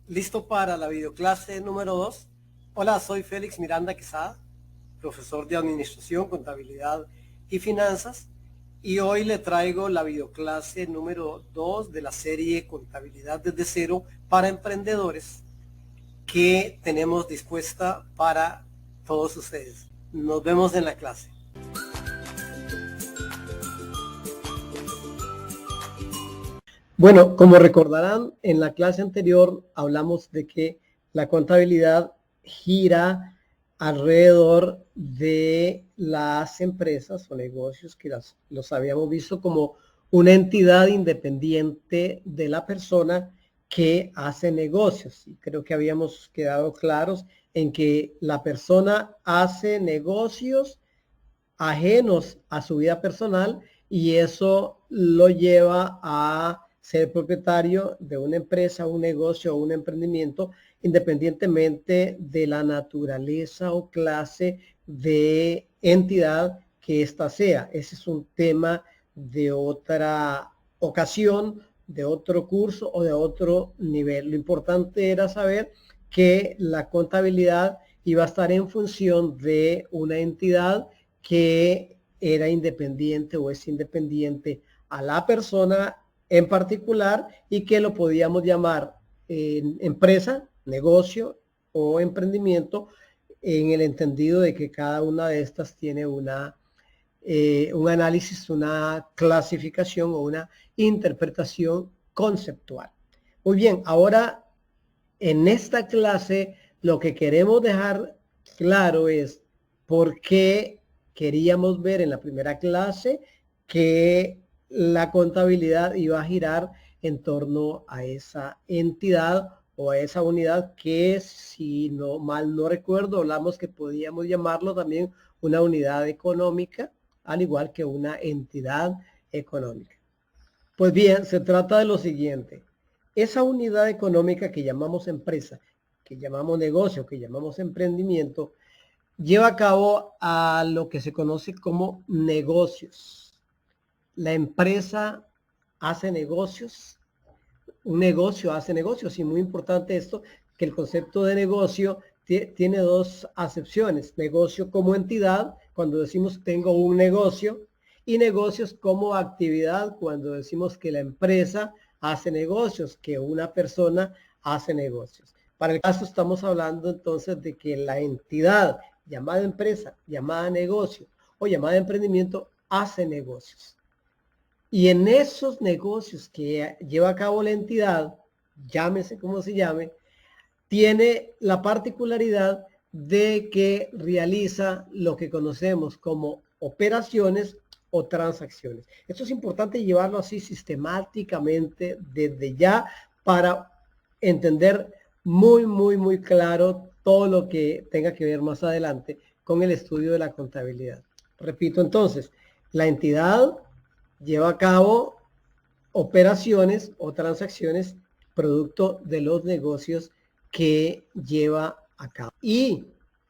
¿Listo para la videoclase número 2? Hola, soy Félix Miranda Quesada, profesor de Administración, Contabilidad y Finanzas, y hoy le traigo la videoclase número 2 de la serie Contabilidad desde cero para emprendedores que tenemos dispuesta para todos ustedes. Nos vemos en la clase. Bueno, como recordarán, en la clase anterior hablamos de que la contabilidad gira alrededor de las empresas o negocios que los habíamos visto como una entidad independiente de la persona que hace negocios. Y creo que habíamos quedado claros en que la persona hace negocios ajenos a su vida personal y eso lo lleva a ser propietario de una empresa, un negocio o un emprendimiento, independientemente de la naturaleza o clase de entidad que ésta sea. Ese es un tema de otra ocasión, de otro curso o de otro nivel. Lo importante era saber que la contabilidad iba a estar en función de una entidad que era independiente o es independiente a la persona en particular y que lo podíamos llamar empresa, negocio o emprendimiento en el entendido de que cada una de estas tiene un análisis, una clasificación o una interpretación conceptual. Muy bien, ahora en esta clase lo que queremos dejar claro es por qué queríamos ver en la primera clase que la contabilidad iba a girar en torno a esa entidad o a esa unidad que, si no mal no recuerdo, hablamos que podíamos llamarlo también una unidad económica, al igual que una entidad económica. Pues bien, se trata de lo siguiente. Esa unidad económica que llamamos empresa, que llamamos negocio, que llamamos emprendimiento, lleva a cabo a lo que se conoce como negocios. La empresa hace negocios, un negocio hace negocios, y muy importante esto, que el concepto de negocio tiene dos acepciones: negocio como entidad, cuando decimos tengo un negocio, y negocios como actividad, cuando decimos que la empresa hace negocios, que una persona hace negocios. Para el caso estamos hablando entonces de que la entidad llamada empresa, llamada negocio o llamada emprendimiento hace negocios. Y en esos negocios que lleva a cabo la entidad, llámese como se llame, tiene la particularidad de que realiza lo que conocemos como operaciones o transacciones. Esto es importante llevarlo así sistemáticamente desde ya para entender muy claro todo lo que tenga que ver más adelante con el estudio de la contabilidad. Repito entonces, la entidad lleva a cabo operaciones o transacciones producto de los negocios que lleva a cabo. Y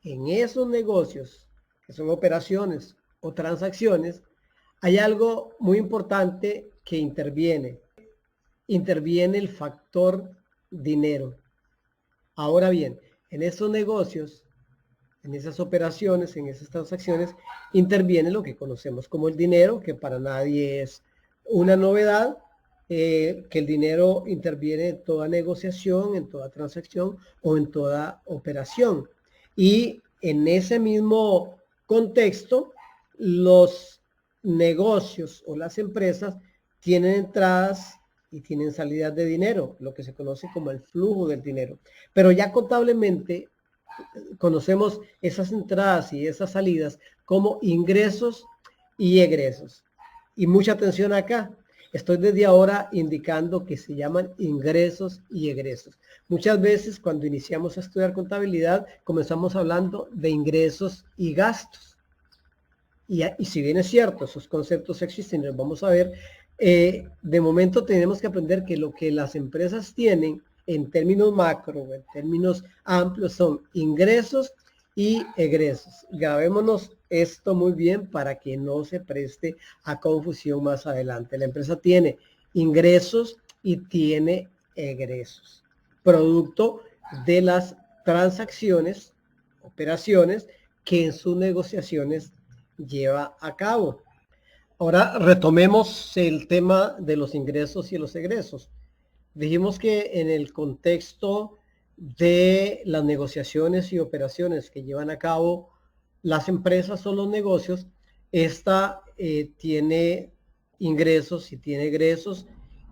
en esos negocios, que son operaciones o transacciones, hay algo muy importante que interviene. Interviene el factor dinero. Ahora bien, en esos negocios, en esas operaciones, en esas transacciones, interviene lo que conocemos como el dinero, que para nadie es una novedad, que el dinero interviene en toda negociación, en toda transacción o en toda operación. Y en ese mismo contexto, los negocios o las empresas tienen entradas y tienen salidas de dinero, lo que se conoce como el flujo del dinero. Pero ya contablemente conocemos esas entradas y esas salidas como ingresos y egresos. Y mucha atención acá. Estoy desde ahora indicando que se llaman ingresos y egresos. Muchas veces cuando iniciamos a estudiar contabilidad comenzamos hablando de ingresos y gastos. Y si bien es cierto, esos conceptos existen, los vamos a ver, de momento tenemos que aprender que lo que las empresas tienen en términos macro, en términos amplios, son ingresos y egresos. Grabémonos esto muy bien para que no se preste a confusión más adelante. La empresa tiene ingresos y tiene egresos. producto de las transacciones, operaciones que en sus negociaciones lleva a cabo. Ahora retomemos el tema de los ingresos y los egresos. Dijimos que en el contexto de las negociaciones y operaciones que llevan a cabo las empresas o los negocios, esta tiene ingresos y tiene egresos.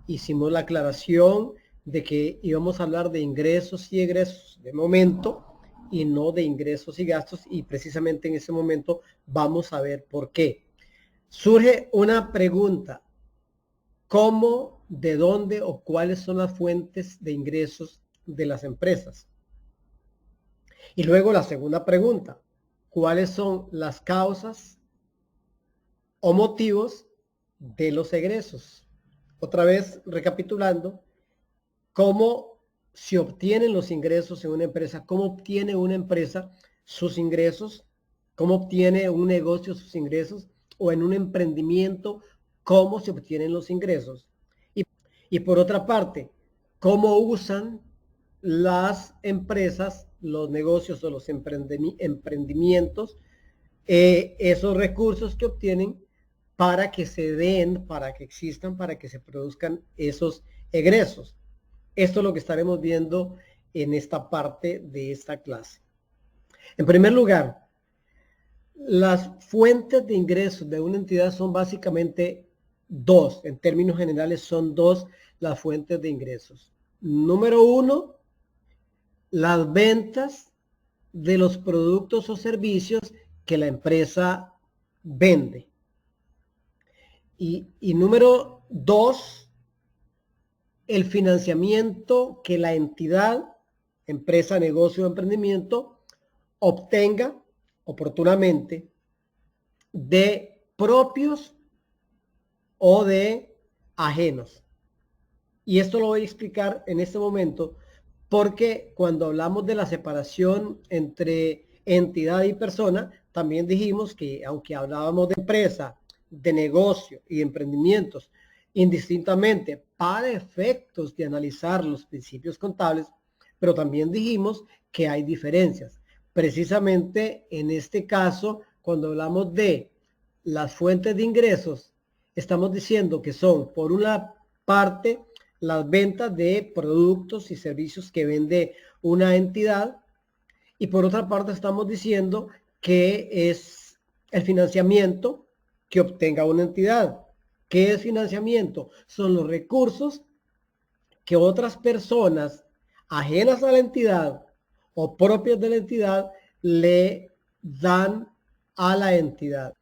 Hicimos la aclaración de que íbamos a hablar de ingresos y egresos de momento y no de ingresos y gastos, y precisamente en ese momento vamos a ver por qué. Surge una pregunta: ¿cómo, de dónde o cuáles son las fuentes de ingresos de las empresas? Y luego la segunda pregunta: ¿cuáles son las causas o motivos de los egresos? Otra vez recapitulando, ¿cómo se obtienen los ingresos en una empresa? ¿Cómo obtiene una empresa sus ingresos? ¿Cómo obtiene un negocio sus ingresos? O en un emprendimiento, ¿cómo se obtienen los ingresos? Y por otra parte, ¿cómo usan las empresas, los negocios o los emprendimientos esos recursos que obtienen para que se den, para que existan, para que se produzcan esos egresos? Esto es lo que estaremos viendo en esta parte de esta clase. En primer lugar, las fuentes de ingresos de una entidad son básicamente dos. En términos generales son dos las fuentes de ingresos. Número uno, las ventas de los productos o servicios que la empresa vende. Y número dos, el financiamiento que la entidad, empresa, negocio o emprendimiento, obtenga oportunamente de propios o de ajenos. Y esto lo voy a explicar en este momento porque cuando hablamos de la separación entre entidad y persona, también dijimos que aunque hablábamos de empresa, de negocio y de emprendimientos, indistintamente para efectos de analizar los principios contables, pero también dijimos que hay diferencias. Precisamente en este caso, cuando hablamos de las fuentes de ingresos, estamos diciendo que son, por una parte, las ventas de productos y servicios que vende una entidad, y por otra parte estamos diciendo que es el financiamiento que obtenga una entidad. ¿Qué es financiamiento? Son los recursos que otras personas ajenas a la entidad o propias de la entidad le dan a la entidad.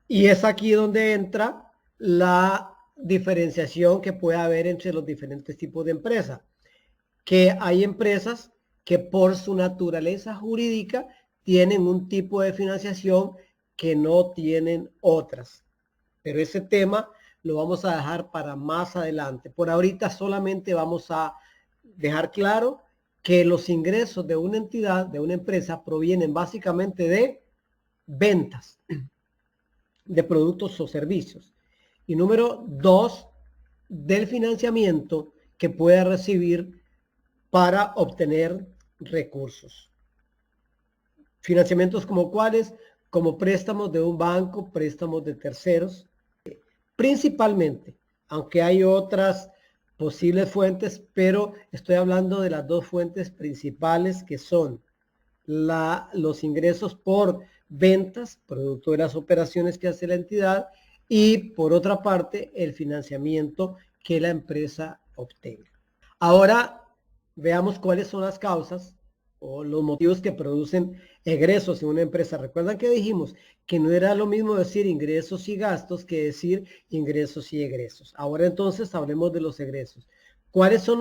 Y es aquí donde entra la diferenciación que puede haber entre los diferentes tipos de empresas. Que hay empresas que por su naturaleza jurídica tienen un tipo de financiación que no tienen otras. Pero ese tema lo vamos a dejar para más adelante. Por ahorita solamente vamos a dejar claro que los ingresos de una entidad, de una empresa, provienen básicamente de ventas de productos o servicios. Y número dos, del financiamiento que puede recibir para obtener recursos. Financiamientos como cuáles, como préstamos de un banco, préstamos de terceros, principalmente, aunque hay otras posibles fuentes, pero estoy hablando de las dos fuentes principales que son los ingresos por ventas, producto de las operaciones que hace la entidad, y por otra parte, el financiamiento que la empresa obtenga. Ahora veamos cuáles son las causas o los motivos que producen egresos en una empresa. Recuerdan que dijimos que no era lo mismo decir ingresos y gastos que decir ingresos y egresos. Ahora entonces hablemos de los egresos. ¿Cuáles son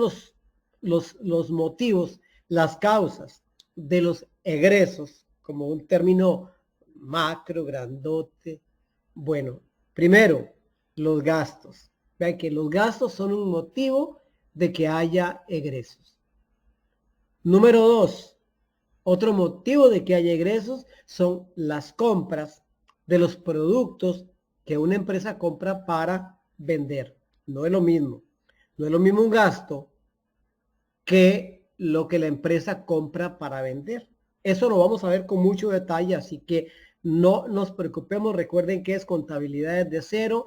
los motivos, las causas de los egresos, como un término macro, grandote? Bueno, primero, los gastos. Vean que los gastos son un motivo de que haya egresos. Número dos, otro motivo de que haya egresos son las compras de los productos que una empresa compra para vender. No es lo mismo. No es lo mismo un gasto que lo que la empresa compra para vender. Eso lo vamos a ver con mucho detalle, así que no nos preocupemos. Recuerden que es contabilidad desde cero,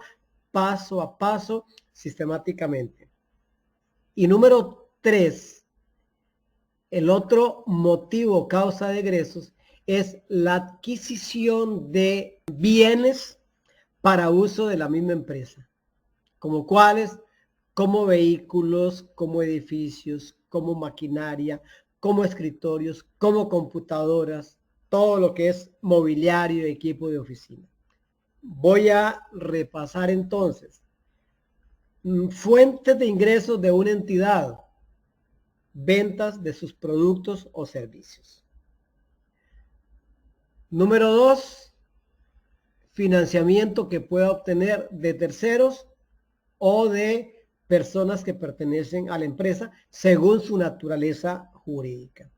paso a paso, sistemáticamente. Y número 3, el otro motivo, causa de egresos, es la adquisición de bienes para uso de la misma empresa, como cuáles, como vehículos, como edificios, como maquinaria, como escritorios, como computadoras, todo lo que es mobiliario y equipo de oficina. Voy a repasar entonces. Fuentes de ingresos de una entidad: ventas de sus productos o servicios. Número 2, financiamiento que pueda obtener de terceros o de personas que pertenecen a la empresa según su naturaleza jurídica.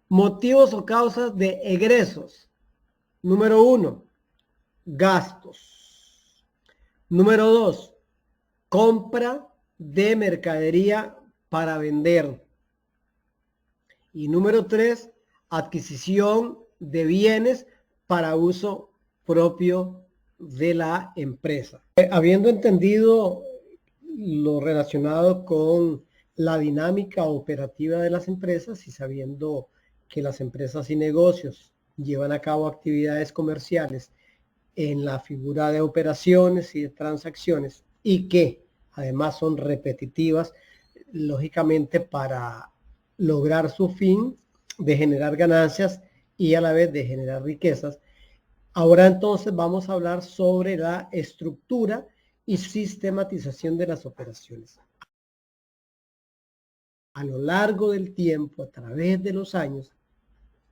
Motivos o causas de egresos. Número 1, gastos. Número 2, compra de mercadería para vender. Y número 3, adquisición de bienes para uso propio de la empresa. Habiendo entendido lo relacionado con la dinámica operativa de las empresas y sabiendo que las empresas y negocios llevan a cabo actividades comerciales en la figura de operaciones y de transacciones y que además son repetitivas, lógicamente para lograr su fin de generar ganancias y a la vez de generar riquezas. Ahora entonces vamos a hablar sobre la estructura y sistematización de las operaciones. A lo largo del tiempo, a través de los años,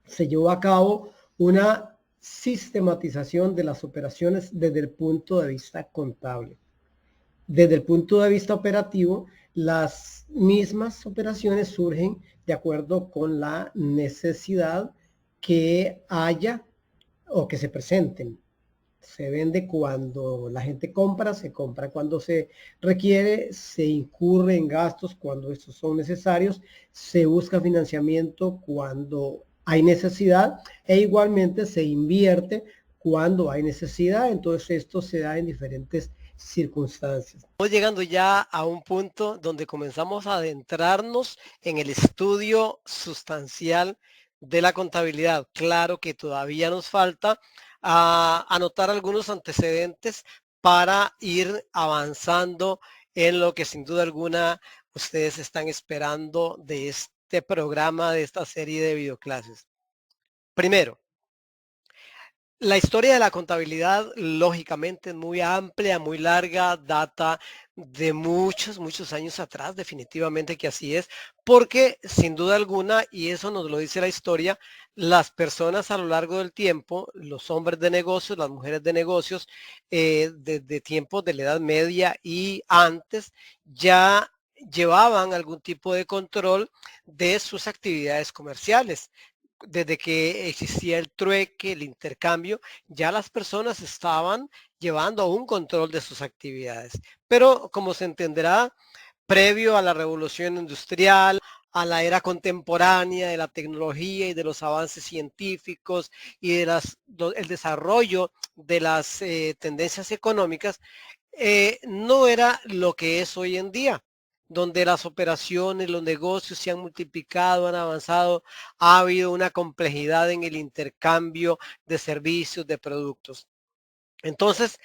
se llevó a cabo una sistematización de las operaciones desde el punto de vista contable. Desde el punto de vista operativo, las mismas operaciones surgen de acuerdo con la necesidad que haya o que se presenten. Se vende cuando la gente compra, se compra cuando se requiere, se incurre en gastos cuando estos son necesarios, se busca financiamiento cuando hay necesidad e igualmente se invierte cuando hay necesidad. Entonces esto se da en diferentes circunstancias. Estamos llegando ya a un punto donde comenzamos a adentrarnos en el estudio sustancial de la contabilidad. Claro que todavía nos falta anotar algunos antecedentes para ir avanzando en lo que sin duda alguna ustedes están esperando de este programa, de esta serie de videoclases. Primero, la historia de la contabilidad, lógicamente, es muy amplia, muy larga, data de muchos, muchos años atrás, definitivamente que así es, porque sin duda alguna, y eso nos lo dice la historia, las personas a lo largo del tiempo, los hombres de negocios, las mujeres de negocios, desde tiempos de la Edad Media y antes, ya llevaban algún tipo de control de sus actividades comerciales. Desde que existía el trueque, el intercambio, ya las personas estaban llevando un control de sus actividades. Pero como se entenderá, previo a la revolución industrial, a la era contemporánea de la tecnología y de los avances científicos y de el desarrollo de las tendencias económicas, no era lo que es hoy en día, donde las operaciones, los negocios se han multiplicado, han avanzado, ha habido una complejidad en el intercambio de servicios, de productos. Entonces,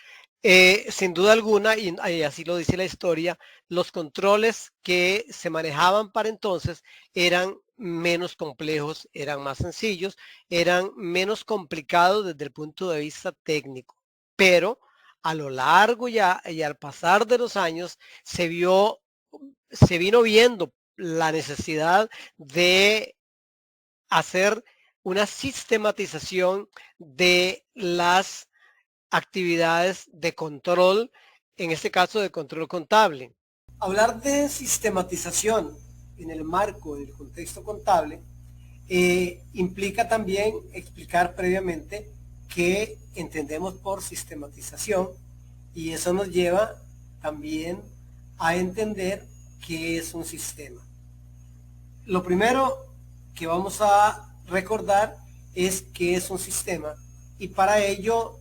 sin duda alguna, y así lo dice la historia, los controles que se manejaban para entonces eran menos complejos, eran más sencillos, eran menos complicados desde el punto de vista técnico. Pero a lo largo y al pasar de los años se vino viendo la necesidad de hacer una sistematización de las actividades de control, en este caso de control contable. Hablar de sistematización en el marco del contexto contable implica también explicar previamente qué entendemos por sistematización, y eso nos lleva también a entender qué es un sistema. lo primero que vamos a recordar es qué es un sistema, y para ello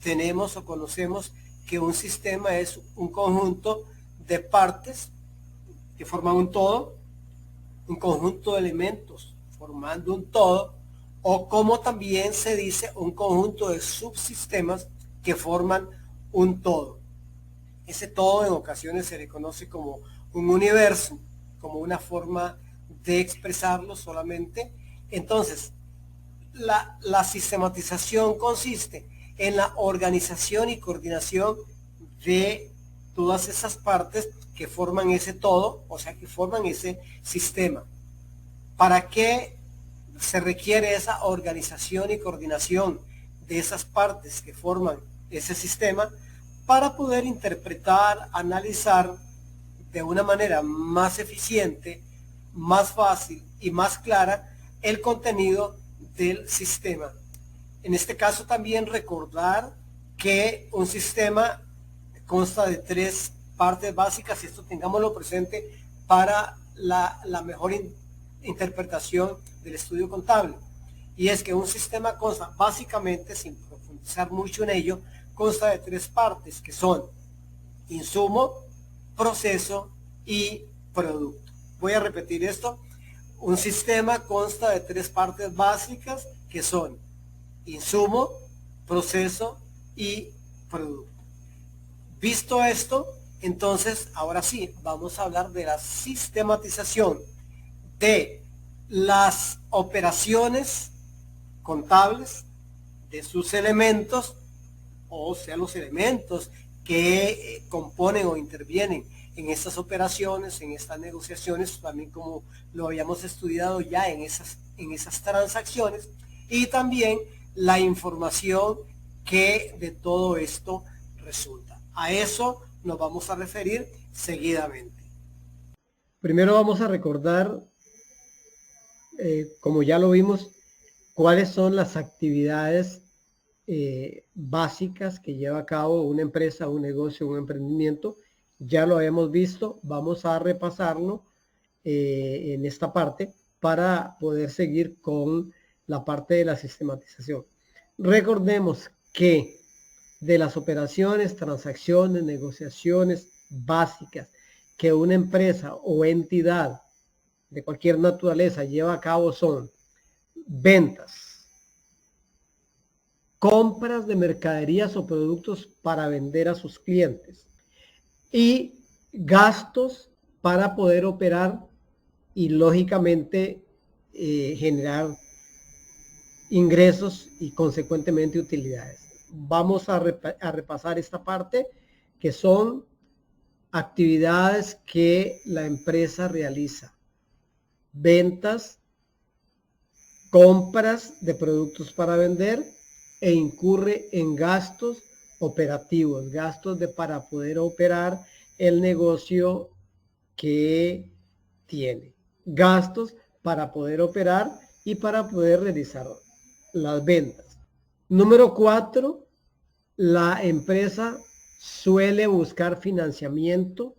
tenemos o conocemos que un sistema es un conjunto de partes que forman un todo, un conjunto de elementos formando un todo, o como también se dice, un conjunto de subsistemas que forman un todo. Ese todo en ocasiones se le conoce como un universo, como una forma de expresarlo solamente. Entonces, la sistematización consiste en la organización y coordinación de todas esas partes que forman ese todo, o sea, que forman ese sistema. ¿Para qué se requiere esa organización y coordinación de esas partes que forman ese sistema? Para poder interpretar, analizar de una manera más eficiente, más fácil y más clara el contenido del sistema. En este caso también recordar que un sistema consta de tres partes básicas, y esto tengámoslo presente para la mejor interpretación del estudio contable. Y es que un sistema consta básicamente, sin profundizar mucho en ello, consta de tres partes que son insumo, proceso y producto. Voy a repetir esto. Un sistema consta de tres partes básicas que son insumo, proceso y producto. Visto esto, entonces ahora sí vamos a hablar de la sistematización de las operaciones contables, de sus elementos, o sea, los elementos que componen o intervienen en estas operaciones, en estas negociaciones, también como lo habíamos estudiado ya en esas transacciones, y también la información que de todo esto resulta. A eso nos vamos a referir seguidamente. Primero vamos a recordar, como ya lo vimos, cuáles son las actividades básicas que lleva a cabo una empresa, un negocio, un emprendimiento. Ya lo habíamos visto, vamos a repasarlo en esta parte para poder seguir con la parte de la sistematización. Recordemos que de las operaciones, transacciones, negociaciones básicas que una empresa o entidad de cualquier naturaleza lleva a cabo son ventas, compras de mercaderías o productos para vender a sus clientes y gastos para poder operar y lógicamente generar ingresos y consecuentemente utilidades. Vamos a repasar esta parte, que son actividades que la empresa realiza: ventas, compras de productos para vender, e incurre en gastos operativos, gastos para poder operar el negocio que tiene, gastos para poder operar y para poder realizar las ventas. Número 4, la empresa suele buscar financiamiento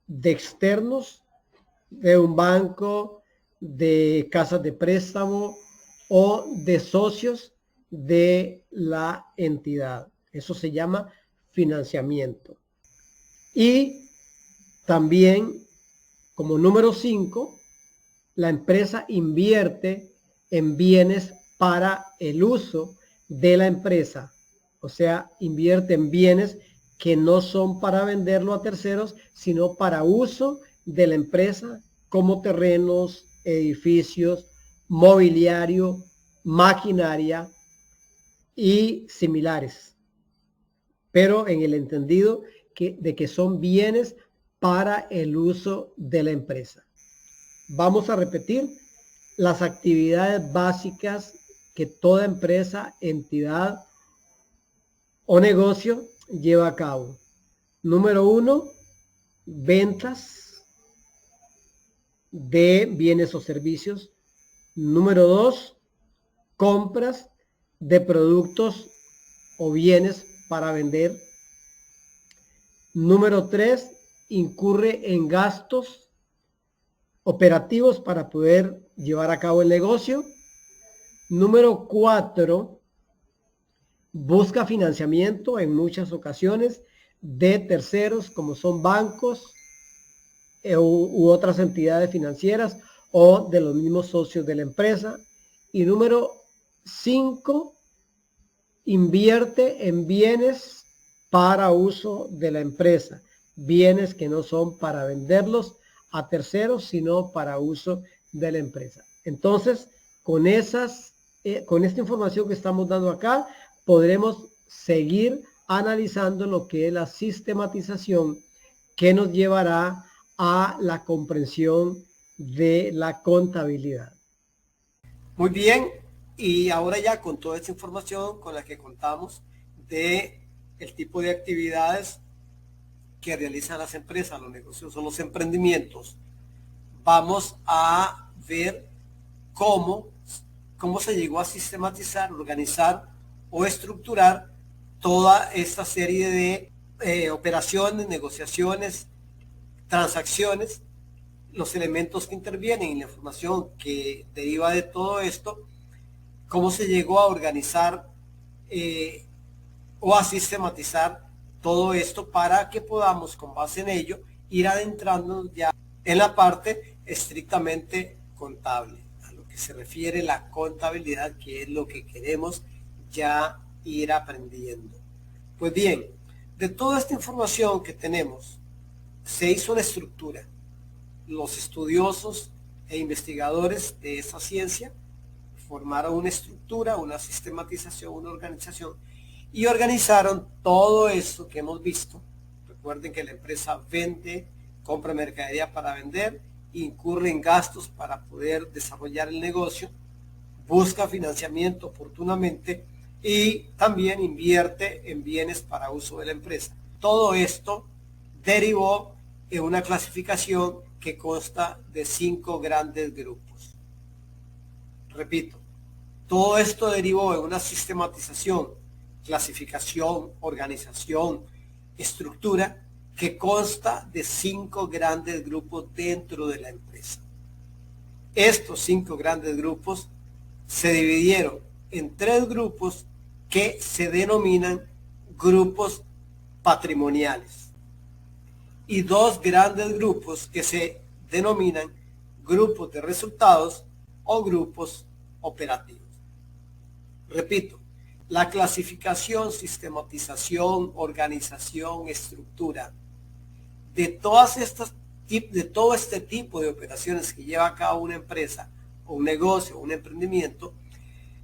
de externos, de un banco, de casas de préstamo o de socios de la entidad. Eso se llama financiamiento. Y también, como número 5, la empresa invierte en bienes para el uso de la empresa. O sea, invierte en bienes que no son para venderlo a terceros, sino para uso de la empresa, como terrenos, edificios, mobiliario, maquinaria y similares, pero en el entendido de que son bienes para el uso de la empresa. Vamos a repetir las actividades básicas que toda empresa, entidad o negocio lleva a cabo. Número 1, ventas de bienes o servicios. Número 2, compras de productos o bienes para vender. Número 3, incurre en gastos operativos para poder llevar a cabo el negocio. Número 4, busca financiamiento en muchas ocasiones de terceros como son bancos u otras entidades financieras o de los mismos socios de la empresa. Y número 5, invierte en bienes para uso de la empresa, bienes que no son para venderlos a terceros, sino para uso de la empresa. Entonces, con esta información que estamos dando acá, podremos seguir analizando lo que es la sistematización que nos llevará a la comprensión de la contabilidad. Muy bien, y ahora ya con toda esta información con la que contamos de el tipo de actividades que realizan las empresas, los negocios o los emprendimientos, vamos a ver cómo se llegó a sistematizar, organizar o estructurar toda esta serie de operaciones, negociaciones, transacciones, los elementos que intervienen y la información que deriva de todo esto, cómo se llegó a organizar o a sistematizar todo esto para que podamos, con base en ello, ir adentrándonos ya en la parte estrictamente contable, a lo que se refiere la contabilidad, que es lo que queremos ya ir aprendiendo. Pues bien, de toda esta información que tenemos, se hizo una estructura. Los estudiosos e investigadores de esa ciencia formaron una estructura, una sistematización, una organización y organizaron todo esto que hemos visto. Recuerden que la empresa vende, compra mercadería para vender, incurre en gastos para poder desarrollar el negocio, busca financiamiento oportunamente y también invierte en bienes para uso de la empresa. Todo esto derivó en una clasificación que consta de 5 grandes grupos. Repito, todo esto derivó en una sistematización, clasificación, organización, estructura que consta de 5 grandes grupos dentro de la empresa. Estos 5 grandes grupos se dividieron en 3 grupos que se denominan grupos patrimoniales y 2 grandes grupos que se denominan grupos de resultados o grupos operativos. Repito, la clasificación, sistematización, organización, estructura de todo este tipo de operaciones que lleva a cabo una empresa o un negocio o un emprendimiento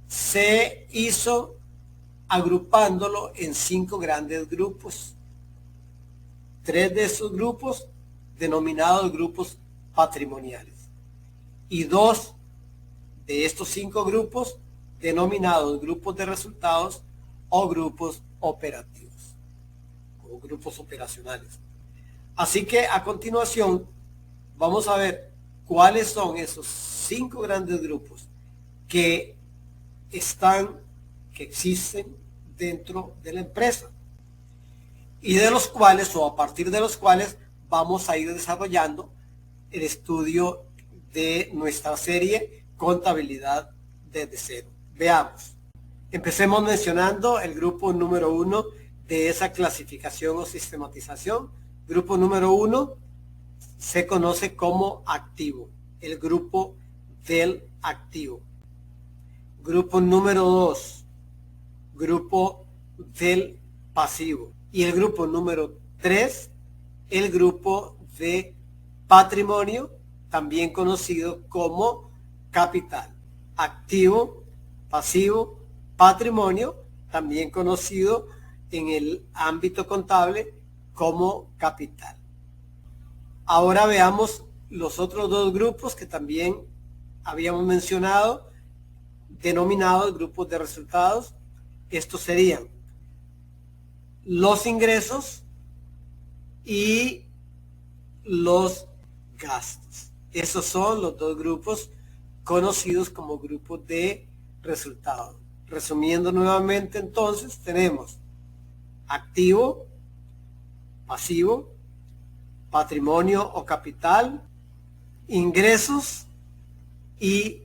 se hizo agrupándolo en 5 grandes grupos. 3 de esos grupos denominados grupos patrimoniales y 2 de estos 5 grupos denominados grupos de resultados o grupos operativos o grupos operacionales. Así que a continuación vamos a ver cuáles son esos 5 grandes grupos que existen dentro de la empresa y de los cuales o a partir de los cuales vamos a ir desarrollando el estudio de nuestra serie Contabilidad desde cero. Veamos. Empecemos mencionando el grupo número 1 de esa clasificación o sistematización. Grupo número 1 se conoce como activo, el grupo del activo. Grupo número 2, grupo del pasivo. Y el grupo número 3, el grupo de patrimonio, también conocido como capital. Activo, pasivo, patrimonio, también conocido en el ámbito contable como capital. Ahora veamos los otros 2 grupos que también habíamos mencionado, denominados grupos de resultados. Estos serían los ingresos y los gastos. Esos son los 2 grupos conocidos como grupos de resultados. Resumiendo nuevamente, entonces tenemos activo, pasivo, patrimonio o capital ingresos y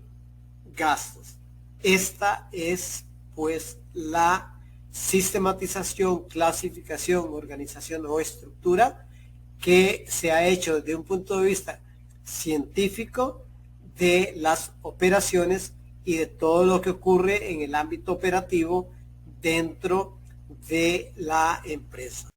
gastos. Esta es pues la sistematización, clasificación, organización o estructura que se ha hecho desde un punto de vista científico de las operaciones y de todo lo que ocurre en el ámbito operativo dentro de la empresa.